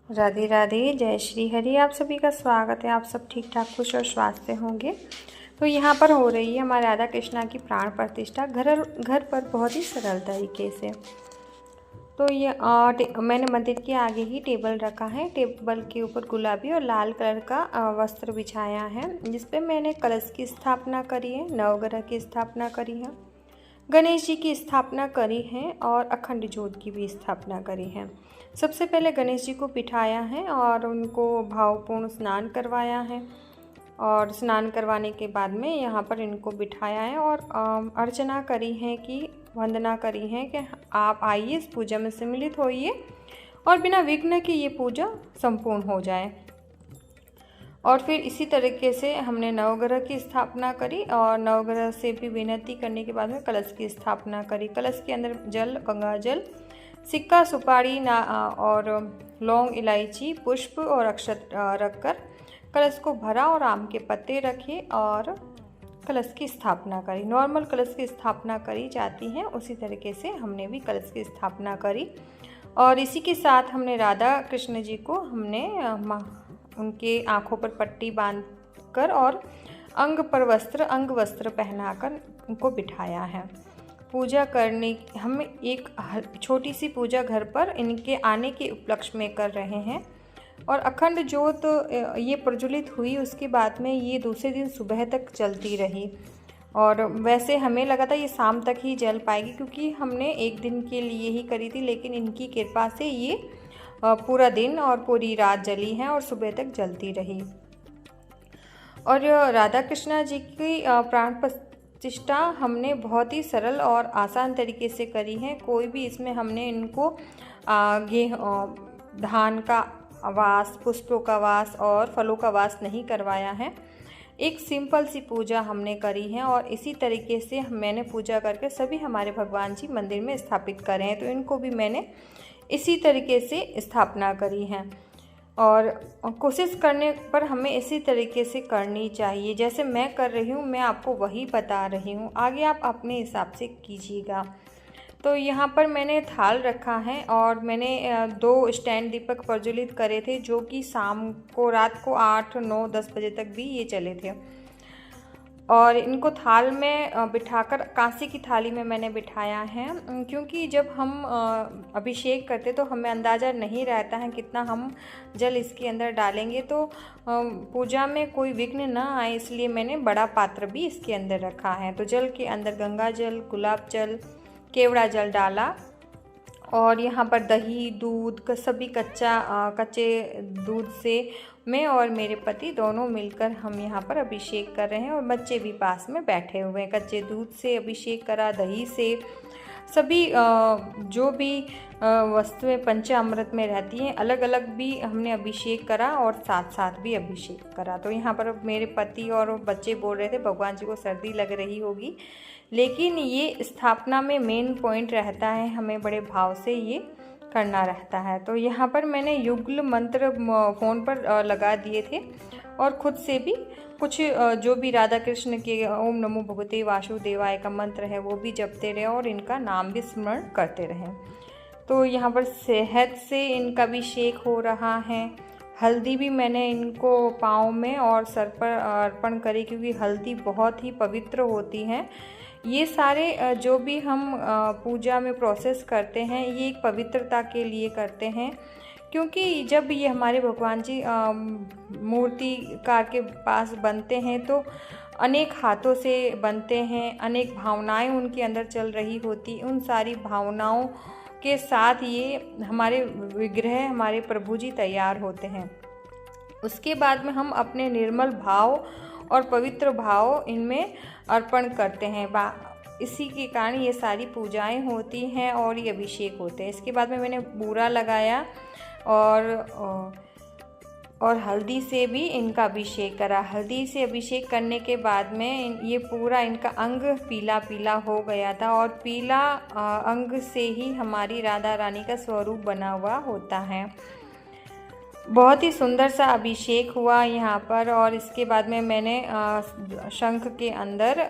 राधे राधे, जय श्री हरि। आप सभी का स्वागत है। आप सब ठीक ठाक खुश और स्वास्थ्य से होंगे। तो यहाँ पर हो रही है हमारे राधा कृष्णा की प्राण प्रतिष्ठा घर पर बहुत ही सरल तरीके से। तो ये मैंने मंदिर के आगे ही टेबल रखा है। टेबल के ऊपर गुलाबी और लाल कलर का वस्त्र बिछाया है, जिस पे मैंने कलश की स्थापना करी है, नवग्रह की स्थापना करी है, गणेश जी की स्थापना करी है और अखंड ज्योत की भी स्थापना करी है। सबसे पहले गणेश जी को बिठाया है और उनको भावपूर्ण स्नान करवाया है, और स्नान करवाने के बाद में यहाँ पर इनको बिठाया है और अर्चना करी है कि वंदना करी है कि आप आइए, इस पूजा में सम्मिलित होइए और बिना विघ्न की ये पूजा संपूर्ण हो जाए। और फिर इसी तरीके से हमने नवग्रह की स्थापना करी और नवग्रह से भी विनती करने के बाद में कलश की स्थापना करी। कलश के अंदर जल, गंगा जल, सिक्का, सुपारी और लौंग, इलायची, पुष्प और अक्षत रखकर कलश को भरा और आम के पत्ते रखे और कलश की स्थापना करी। नॉर्मल कलश की स्थापना करी जाती है, उसी तरीके से हमने भी कलश की स्थापना करी। और इसी के साथ हमने राधा कृष्ण जी को उनके आँखों पर पट्टी बांधकर और अंग वस्त्र पहनाकर उनको बिठाया है। पूजा करने हम एक छोटी सी पूजा घर पर इनके आने के उपलक्ष्य में कर रहे हैं। और अखंड ज्योत ये प्रज्वलित हुई, उसके बाद में ये दूसरे दिन सुबह तक चलती रही। और वैसे हमें लगा था ये शाम तक ही जल पाएगी, क्योंकि हमने एक दिन के लिए ही करी थी, लेकिन इनकी कृपा से ये पूरा दिन और पूरी रात जली है और सुबह तक जलती रही। और राधा कृष्णा जी की प्राण प्रतिष्ठा हमने बहुत ही सरल और आसान तरीके से करी है। कोई भी इसमें हमने इनको धान का वास, पुष्पों का वास और फलों का वास नहीं करवाया है। एक सिंपल सी पूजा हमने करी है और इसी तरीके से मैंने पूजा करके सभी हमारे भगवान जी मंदिर में स्थापित करे हैं। तो इनको भी मैंने इसी तरीके से स्थापना करी है और कोशिश करने पर हमें इसी तरीके से करनी चाहिए। जैसे मैं कर रही हूँ, मैं आपको वही बता रही हूँ, आगे आप अपने हिसाब से कीजिएगा। तो यहाँ पर मैंने थाल रखा है और मैंने 2 स्टैंड दीपक प्रज्वलित करे थे, जो कि शाम को, रात को 8, 9, 10 बजे तक भी ये चले थे। और इनको थाल में बिठाकर कांसे की थाली में मैंने बिठाया है, क्योंकि जब हम अभिषेक करते तो हमें अंदाज़ा नहीं रहता है कितना हम जल इसके अंदर डालेंगे, तो पूजा में कोई विघ्न ना आए, इसलिए मैंने बड़ा पात्र भी इसके अंदर रखा है। तो जल के अंदर गंगा जल, गुलाब जल, केवड़ा जल डाला और यहाँ पर दही, दूध, सभी कच्चे दूध से मैं और मेरे पति दोनों मिलकर हम यहाँ पर अभिषेक कर रहे हैं और बच्चे भी पास में बैठे हुए हैं। कच्चे दूध से अभिषेक करा, दही से, सभी जो भी वस्तुएं पंचामृत में रहती हैं अलग अलग भी हमने अभिषेक करा और साथ साथ भी अभिषेक करा। तो यहाँ पर मेरे पति और बच्चे बोल रहे थे भगवान जी को सर्दी लग रही होगी, लेकिन ये स्थापना में मेन पॉइंट रहता है, हमें बड़े भाव से ये करना रहता है। तो यहाँ पर मैंने युगल मंत्र फ़ोन पर लगा दिए थे और खुद से भी कुछ जो भी राधा कृष्ण के ओम नमो भगवते वासुदेवाय का मंत्र है वो भी जपते रहे और इनका नाम भी स्मरण करते रहें। तो यहाँ पर शहद से इनका भी शेक हो रहा है। हल्दी भी मैंने इनको पाँव में और सर पर अर्पण करी, क्योंकि हल्दी बहुत ही पवित्र होती है। ये सारे जो भी हम पूजा में प्रोसेस करते हैं ये एक पवित्रता के लिए करते हैं, क्योंकि जब ये हमारे भगवान जी मूर्तिकार के पास बनते हैं तो अनेक हाथों से बनते हैं, अनेक भावनाएं उनके अंदर चल रही होती, उन सारी भावनाओं के साथ ये हमारे विग्रह, हमारे प्रभु जी तैयार होते हैं। उसके बाद में हम अपने निर्मल भाव और पवित्र भाव इनमें अर्पण करते हैं। इसी के कारण ये सारी पूजाएं होती हैं और ये अभिषेक होते हैं। इसके बाद में मैंने बूरा लगाया और हल्दी से भी इनका अभिषेक करा। हल्दी से अभिषेक करने के बाद में ये पूरा इनका अंग पीला पीला हो गया था और पीला अंग से ही हमारी राधा रानी का स्वरूप बना हुआ होता है। बहुत ही सुंदर सा अभिषेक हुआ यहाँ पर। और इसके बाद में मैंने शंख के अंदर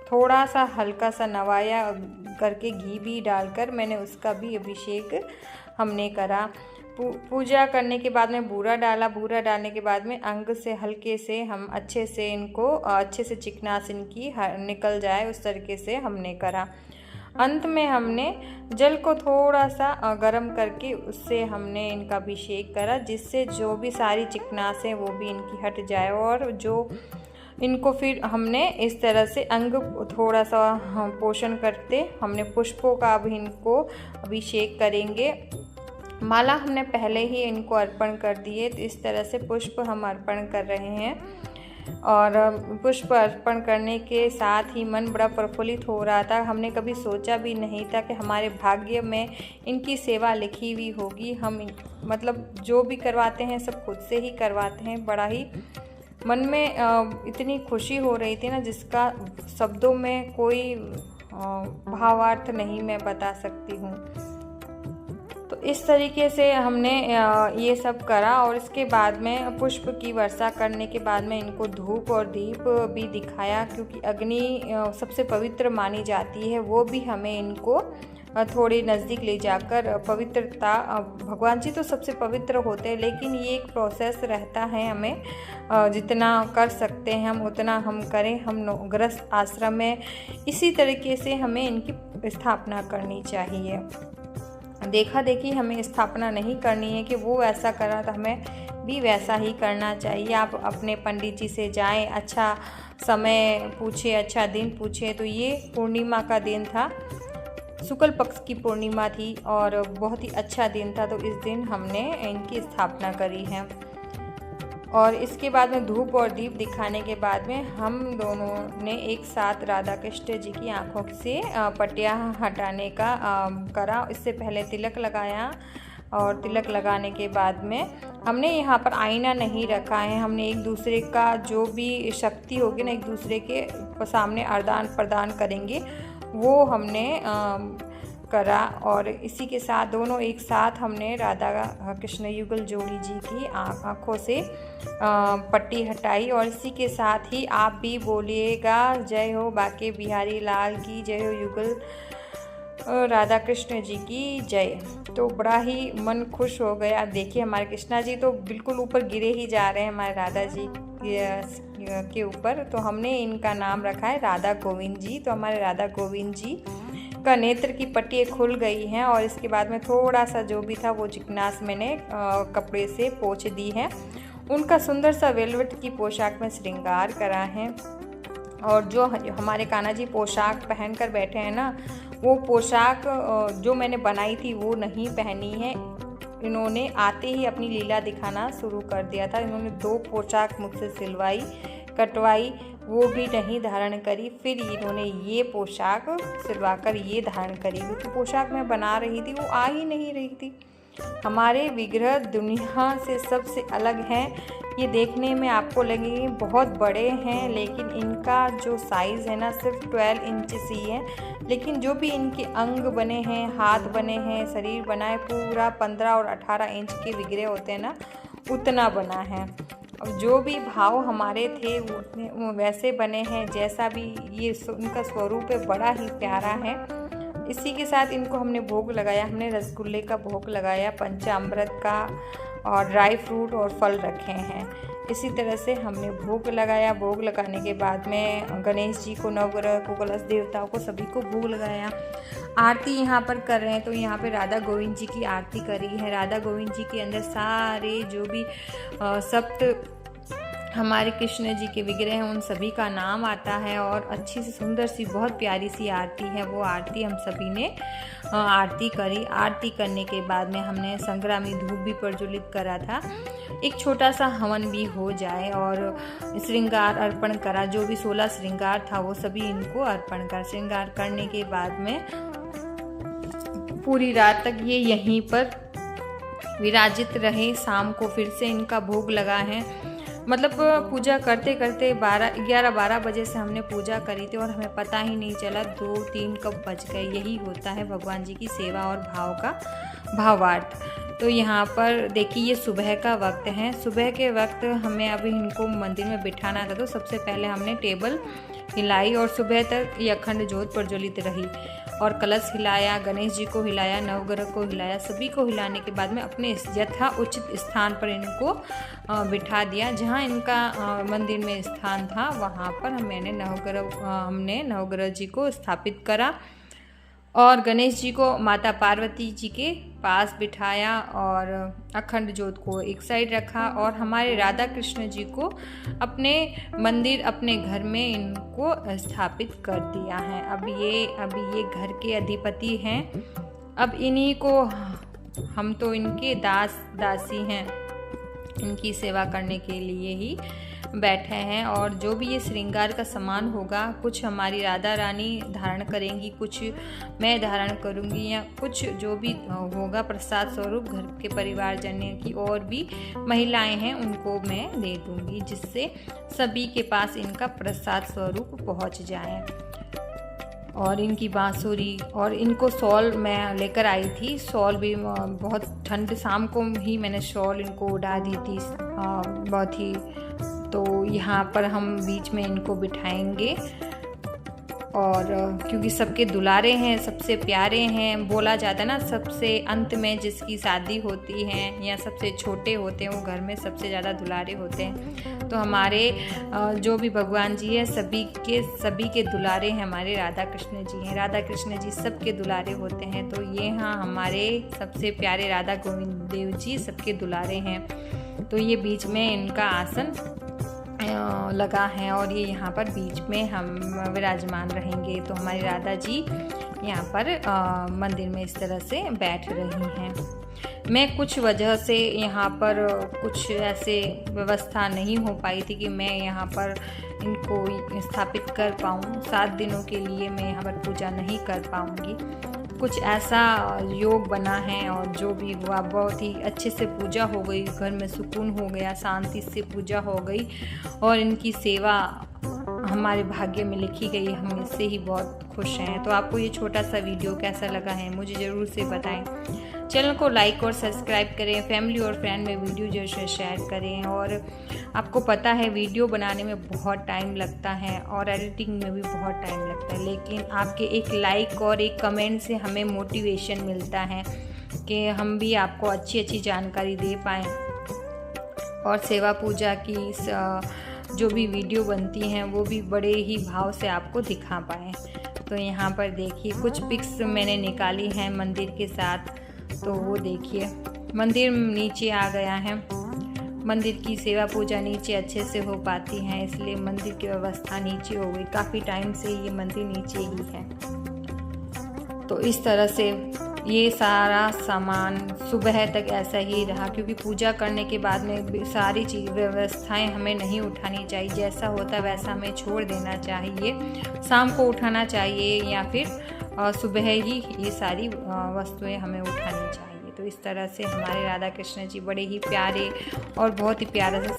थोड़ा सा हल्का सा नवाया करके घी भी डालकर मैंने उसका भी अभिषेक हमने करा। पूजा करने के बाद में बूरा डाला। बूरा डालने के बाद में अंग से हल्के से हम अच्छे से इनको अच्छे से चिकनास इनकी निकल जाए उस तरीके से हमने करा। अंत में हमने जल को थोड़ा सा गर्म करके उससे हमने इनका अभिषेक करा, जिससे जो भी सारी चिकनास है वो भी इनकी हट जाए। और जो इनको फिर हमने इस तरह से अंग थोड़ा सा पोषण करते हमने पुष्पों का भी इनको अभिषेक करेंगे। माला हमने पहले ही इनको अर्पण कर दिए, तो इस तरह से पुष्प हम अर्पण कर रहे हैं। और पुष्प अर्पण करने के साथ ही मन बड़ा प्रफुल्लित हो रहा था। हमने कभी सोचा भी नहीं था कि हमारे भाग्य में इनकी सेवा लिखी हुई होगी। हम मतलब जो भी करवाते हैं सब खुद से ही करवाते हैं। बड़ा ही मन में इतनी खुशी हो रही थी ना, जिसका शब्दों में कोई भावार्थ नहीं मैं बता सकती हूँ। तो इस तरीके से हमने ये सब करा। और इसके बाद में पुष्प की वर्षा करने के बाद में इनको धूप और दीप भी दिखाया, क्योंकि अग्नि सबसे पवित्र मानी जाती है। वो भी हमें इनको थोड़ी नज़दीक ले जाकर पवित्रता, भगवान जी तो सबसे पवित्र होते हैं, लेकिन ये एक प्रोसेस रहता है। हमें जितना कर सकते हैं हम उतना हम करें। हम गृहस्थ आश्रम में इसी तरीके से हमें इनकी स्थापना करनी चाहिए। देखा देखी हमें स्थापना नहीं करनी है कि वो ऐसा करा तो हमें भी वैसा ही करना चाहिए। आप अपने पंडित जी से जाएं, अच्छा समय पूछे, अच्छा दिन पूछे। तो ये पूर्णिमा का दिन था, शुक्ल पक्ष की पूर्णिमा थी और बहुत ही अच्छा दिन था। तो इस दिन हमने इनकी स्थापना करी है। और इसके बाद में धूप और दीप दिखाने के बाद में हम दोनों ने एक साथ राधा कृष्ण जी की आंखों से पट्टियाँ हटाने का करा। इससे पहले तिलक लगाया और तिलक लगाने के बाद में हमने यहाँ पर आईना नहीं रखा है। हमने एक दूसरे का जो भी शक्ति होगी ना, एक दूसरे के सामने आदान प्रदान करेंगे, वो हमने करा। और इसी के साथ दोनों एक साथ हमने राधा कृष्ण युगल जोड़ी जी की आँखों से पट्टी हटाई। और इसी के साथ ही आप भी बोलिएगा, जय हो बाके बिहारी लाल की जय हो, युगल राधा कृष्ण जी की जय। तो बड़ा ही मन खुश हो गया। देखिए हमारे कृष्णा जी तो बिल्कुल ऊपर गिरे ही जा रहे हैं हमारे राधा जी के ऊपर। तो हमने इनका नाम रखा है राधा गोविंद जी। तो हमारे राधा गोविंद जी का नेत्र की पट्टी खुल गई हैं। और इसके बाद में थोड़ा सा जो भी था वो चिकनास मैंने कपड़े से पोंछ दी है। उनका सुंदर सा वेलवेट की पोशाक में श्रृंगार करा है। और जो हमारे कान्हा जी पोशाक पहन कर बैठे हैं ना, वो पोशाक जो मैंने बनाई थी वो नहीं पहनी है। इन्होंने आते ही अपनी लीला दिखाना शुरू कर दिया था। इन्होंने 2 पोशाक मुझसे सिलवाई, कटवाई, वो भी नहीं धारण करी। फिर इन्होंने ये पोशाक सिलवाकर ये धारण करी, क्योंकि पोशाक मैं बना रही थी वो आ ही नहीं रही थी। हमारे विग्रह दुनिया से सबसे अलग हैं। ये देखने में आपको लगेंगे बहुत बड़े हैं, लेकिन इनका जो साइज़ है ना सिर्फ 12 इंचेस ही है। लेकिन जो भी इनके अंग बने हैं, हाथ बने हैं, शरीर बना है, पूरा 15 और 18 इंच के विग्रह होते हैं ना, उतना बना है। और जो भी भाव हमारे थे वो वैसे बने हैं, जैसा भी ये उनका स्वरूप है, बड़ा ही प्यारा है। इसी के साथ इनको हमने भोग लगाया। हमने रसगुल्ले का भोग लगाया, पंचामृत का, और ड्राई फ्रूट और फल रखे हैं। इसी तरह से हमने भोग लगाया। भोग लगाने के बाद में गणेश जी को, नवग्रह को, कलश देवताओं को, सभी को भोग लगाया। आरती यहाँ पर कर रहे हैं, तो यहाँ पे राधा गोविंद जी की आरती करी है। राधा गोविंद जी के अंदर सारे जो भी सप्त हमारे कृष्ण जी के विग्रह हैं उन सभी का नाम आता है। और अच्छी सी सुंदर सी बहुत प्यारी सी आरती है। वो आरती हम सभी ने आरती करी। आरती करने के बाद में हमने संग्रामी धूप भी प्रज्वलित करा था, एक छोटा सा हवन भी हो जाए। और श्रृंगार अर्पण करा, जो भी 16 श्रृंगार था वो सभी इनको अर्पण कर। श्रृंगार करने के बाद में पूरी रात तक ये यहीं पर विराजित रहे। शाम को फिर से इनका भोग लगा है। मतलब पूजा करते करते 11-12 बजे से हमने पूजा करी थी और हमें पता ही नहीं चला 2-3 कब बज गए। यही होता है भगवान जी की सेवा और भाव का भावार्थ। तो यहाँ पर देखिए ये सुबह का वक्त है। सुबह के वक्त हमें अभी इनको मंदिर में बिठाना था, तो सबसे पहले हमने टेबल हिलाई और सुबह तक ये अखंड ज्योत प्रज्वलित रही। और कलश हिलाया, गणेश जी को हिलाया, नवग्रह को हिलाया। सभी को हिलाने के बाद में अपने यथा उचित स्थान पर इनको बिठा दिया। जहाँ इनका मंदिर में स्थान था वहाँ पर हमने नवग्रह जी को स्थापित करा और गणेश जी को माता पार्वती जी के पास बिठाया और अखंड ज्योत को एक साइड रखा और हमारे राधा कृष्ण जी को अपने मंदिर, अपने घर में इनको स्थापित कर दिया है। अब ये घर के अधिपति हैं। अब इन्हीं को हम तो इनके दास दासी हैं, इनकी सेवा करने के लिए ही बैठे हैं। और जो भी ये श्रृंगार का सामान होगा, कुछ हमारी राधा रानी धारण करेंगी, कुछ मैं धारण करूंगी, या कुछ जो भी होगा प्रसाद स्वरूप घर के परिवारजन की और भी महिलाएं हैं उनको मैं दे दूंगी, जिससे सभी के पास इनका प्रसाद स्वरूप पहुंच जाए। और इनकी बांसुरी और इनको शॉल मैं लेकर आई थी। शॉल भी बहुत ठंड, शाम को ही मैंने शॉल इनको उड़ा दी थी बहुत ही। तो यहाँ पर हम बीच में इनको बिठाएंगे और क्योंकि सबके दुलारे हैं, सबसे प्यारे हैं। बोला जाता है ना, सबसे अंत में जिसकी शादी होती है या सबसे छोटे होते हैं वो घर में सबसे ज़्यादा दुलारे होते हैं। तो हमारे जो भी भगवान जी है सभी के दुलारे हैं, हमारे राधा कृष्ण जी हैं। राधा कृष्ण जी सबके दुलारे होते हैं। तो ये हाँ हमारे सबसे प्यारे राधा गोविंद देव जी सबके दुलारे हैं। तो ये बीच में इनका आसन लगा है और ये यहाँ पर बीच में हम विराजमान रहेंगे। तो हमारी राधा जी यहाँ पर मंदिर में इस तरह से बैठ रही हैं। मैं कुछ वजह से यहाँ पर कुछ ऐसे व्यवस्था नहीं हो पाई थी कि मैं यहाँ पर इनको स्थापित कर पाऊँ। 7 दिनों के लिए मैं यहाँ पर पूजा नहीं कर पाऊँगी। कुछ ऐसा योग बना है और जो भी हुआ बहुत ही अच्छे से पूजा हो गई, घर में सुकून हो गया, शांति से पूजा हो गई और इनकी सेवा हमारे भाग्य में लिखी गई। हम इससे ही बहुत खुश हैं। तो आपको ये छोटा सा वीडियो कैसा लगा है मुझे ज़रूर से बताएं। चैनल को लाइक और सब्सक्राइब करें, फैमिली और फ्रेंड में वीडियो जरूर से शेयर करें। और आपको पता है वीडियो बनाने में बहुत टाइम लगता है और एडिटिंग में भी बहुत टाइम लगता है, लेकिन आपके एक लाइक और एक कमेंट से हमें मोटिवेशन मिलता है कि हम भी आपको अच्छी अच्छी जानकारी दे पाएँ और सेवा पूजा की जो भी वीडियो बनती हैं वो भी बड़े ही भाव से आपको दिखा पाएँ। तो यहाँ पर देखिए कुछ पिक्स मैंने निकाली हैं मंदिर के साथ। तो वो देखिए मंदिर नीचे आ गया है। मंदिर की सेवा पूजा नीचे अच्छे से हो पाती है, इसलिए मंदिर की व्यवस्था नीचे हो गई। काफ़ी टाइम से ये मंदिर नीचे ही है। तो इस तरह से ये सारा सामान सुबह तक ऐसा ही रहा, क्योंकि पूजा करने के बाद में सारी चीज़ व्यवस्थाएं हमें नहीं उठानी चाहिए। जैसा होता वैसा हमें छोड़ देना चाहिए। शाम को उठाना चाहिए या फिर सुबह ही ये सारी वस्तुएं हमें उठानी चाहिए। तो इस तरह से हमारे राधा कृष्ण जी बड़े ही प्यारे और बहुत ही प्यारा से